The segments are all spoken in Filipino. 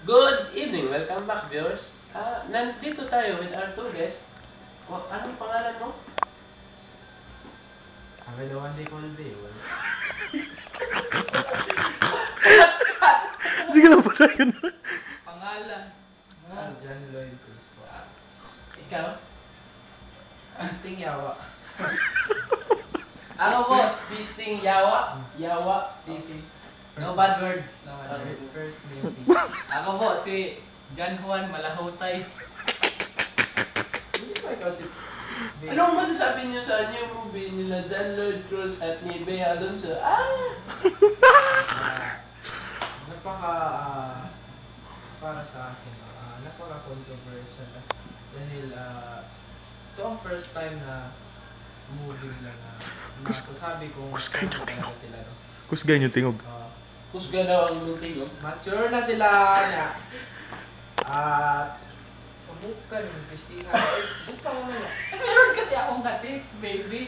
Good evening, welcome back viewers. Nandito tayo with our two guests. Anong pangalan mo? Angalawan di Colby. Sige lang pala yun. Pangalan. John Lloyd Cruz po. Ikaw? Asting yawa. Ako po. Pisting Yawa. Yawa. Okay. No bad words. No bad Okay. words. First name Peach. Ako po si John Juan Malahutay. Hindi ba ikaw si... Anong masasabi niyo sa new movie nila John Lloyd Cruz at ni Bea Alonzo? Para sa akin, napaka-controversial. Dahil, ito ang first time na movie nila na masasabi kung Kusgay ano yung tingog. talaga sila, no? Kusgay yung tingog. Husga daw ang imong tingog. Mature na sila niya. At sumukan yung pistingan. Buka mo na. Meron kasi akong ka-text, baby.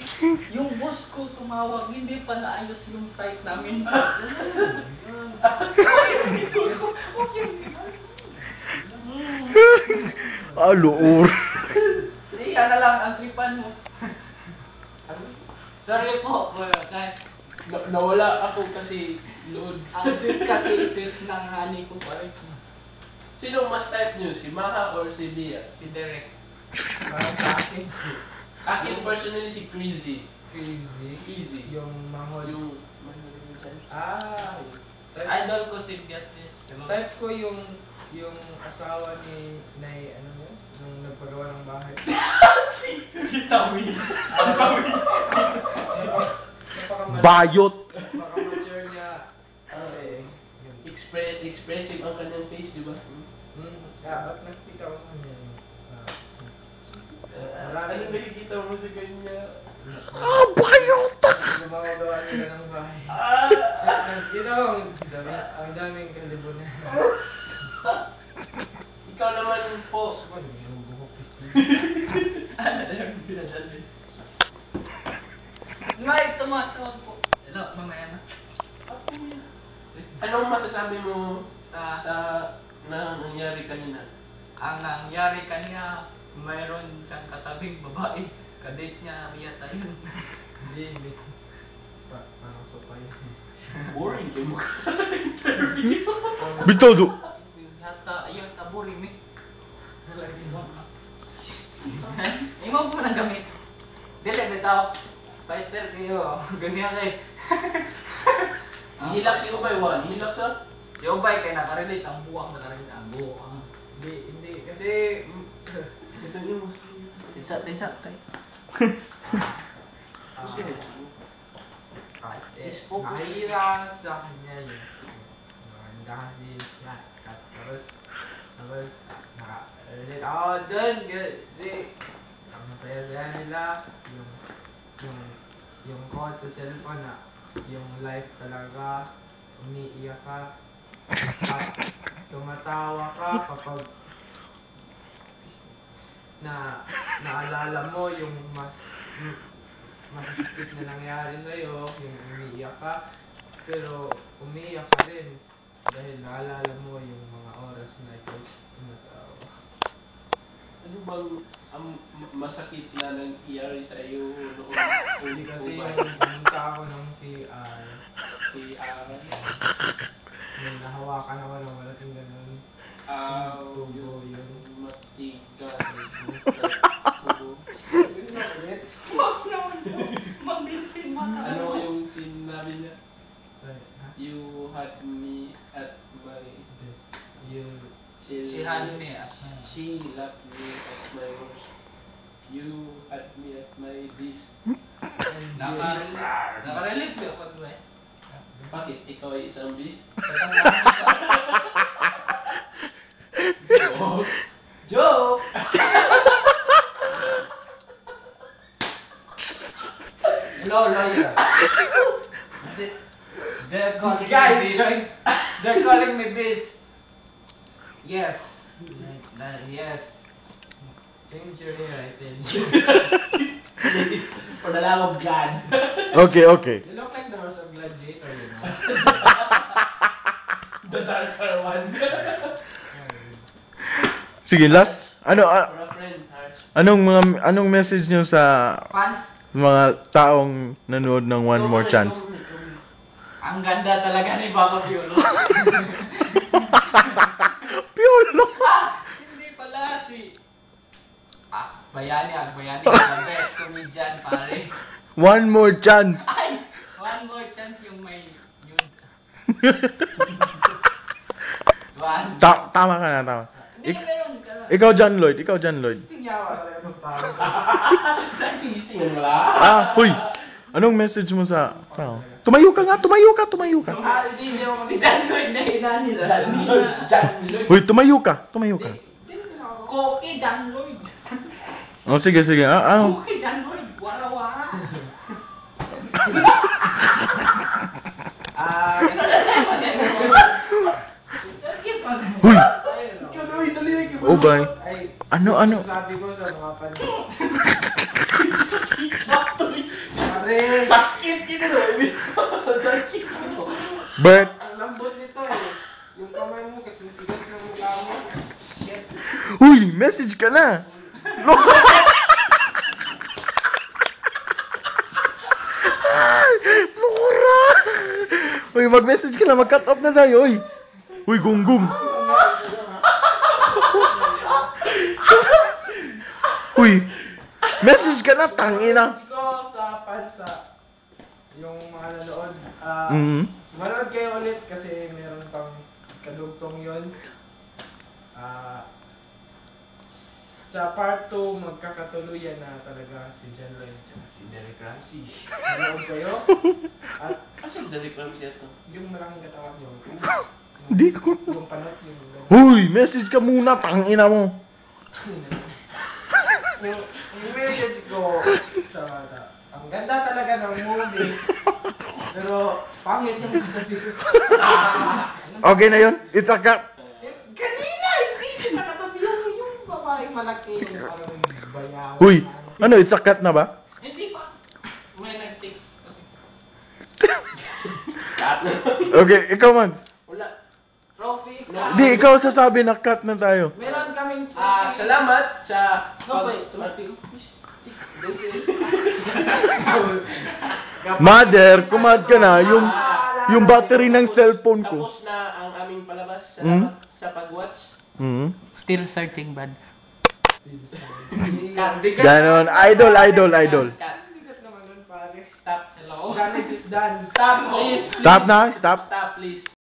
Yung boss ko tumawag, hindi pa naayos yung site namin. Aloor. Siya na lang ang tripan mo. Sorry po, kahit Nawala ako kasi load. ang sweet kasi sweet ng honey ko pa rin. Sino mas type niyo? Si Maha or si Bea? Si Derek. Para sa akin, si Akin personally si Crazy. Crazy. Crazy. Yung mahol. Yung... Idol ko si Beatrice. Type ko yung asawa ni Nay, ano yun? Nung nagpagawa ng bahay. Si Tawi. Bayot. Napaka-mature niya. Kasi, yun. Expressive ang kanyang face, di ba? At nakikita ko sa kanya yung... Anong nakikita mo sa kanya? Bayot! Gumagawa sila ng bahay. Nakikita ko, ang daming kalibunan. Ikaw naman po. Ano yung buhok Ano yung pinadali? May tumatawag po. Hello, mamaya na. Anong masasabi mo Sa sa nangyari kanina? ang nangyari kanina, mayroon siyang katabing babae. Kadate niya, yata yun. Hindi. Parang sopa yun. Boring kayo mo. Bitodo. Yata taburin eh. Imo po na gamit. Dili, bitaw. Fighter kayo. Ganyan kay. Hihilak si Ubay, Juan. Hihilak sa? Si Obay kay nakarelate ang buwang nakarelate ang buwang. Hindi. Kasi... Ito yung Tisa kay. Kasi Facebook. nakahira sa kanya yun. Maganda kasi siya. Tapos naka-relate ako dun kasi ang masaya-saya nila yung quote sa cellphone na yung life talaga umiiyak ka at tumatawa ka kapag naalala mo yung masasakit na nangyari sa'yo, yung umiiyak ka, pero umiiyak ka rin dahil naalala mo yung mga oras na ikaw tumatawa. Ano bang masakit na nangyari sa iyo noon? Hindi kasi yung pumunta ako ng CR, may nahawakan ako ng malaking ganun. Tubo yun. Matigas. Wag naman po. Mabilisin mata. Ano yung sinabi niya? Ay, ha? You had me at my... Best. Yun. Si Hanme at She left me at my worst. You had me at my best. Nakarelate ba ako ba? Bakit? Ikaw ay isang beast? Joke! Hello, lawyer. They're calling me beast. They're calling me beast. Yes. Yes. Change your hair, I tell you. For the love of God. Okay. You look like the horse of Gladiator, you know? The darker one. Sige, last. Ano, For a friend, Harsh. anong message nyo sa Fans, mga taong nanood ng One More Chance? ang ganda talaga ni Papa Piolo. Piolo! Hindi pala si... Bayani, ang best comedian, pare. One More Chance. Ay! One more chance yung may yun. One. Tama ka na, tama. Hindi, meron ka. Ikaw, John Lloyd. Tingyawa talaga ng tao. Chinese yun wala. Huy! Anong message mo sa tao? Tumayo ka. Hindi ako Si John Lloyd na hinani na. John Lloyd. Huy, tumayo ka. Koki John Lloyd. Oh, sige. Koki John Lloyd. Wara-wara. Huy! Tuloy, Oh, bye. Ay, Ano? sabi ko sa mga panahon. Pare, Sakit kino. Sakit kino. Bert! ang lambot nito eh. Yung kamay mo kasi tigas ng mukha mo. Shit. Huy! Message ka na! Nora! Uy, mag-message ka na, mag-cut off na tayo, uy! Uy, gunggong! Uy! Message ka na, tangina! Message ko sa pansa, yung mga nanood, Mhm. manood kayo ulit kasi meron pang kadugtong yun. Sa part 2, magkakatuluyan na talaga si John Lloyd at si Derek Ramsey. Manood kayo. At Kasi Derek Ramsey ito. yung malaking katawan nyo. Hindi ko. Yung panot yung gano'n. Huy! Message ka muna, tangina mo! yung message ko sa bata, ang ganda talaga ng movie. Pero pangit yung katabi. Okay na yun? It's a cut! Kanina, hindi siya nakatabi yung babaeng malaki. Yung parang bayaw. Huy! Ano, it's a cut na ba? Hindi pa. May nag-text kasi. Cut. Okay, ikaw man. Wala. Trophy. Hindi, ikaw sasabi na cut na tayo. Meron kaming trophy. Salamat sa No, wait, trophy. This is Mother, kumad ka na, yung battery ng cellphone ko. tapos na ang aming palabas. Hmm? Salamat sa pag-watch. Mhm. Still searching, bad. Ganon, idol. Cut. Bigat naman nun, pare. Stop. Hello. Damage is done. Stop, please. Stop na, stop. Stop, please.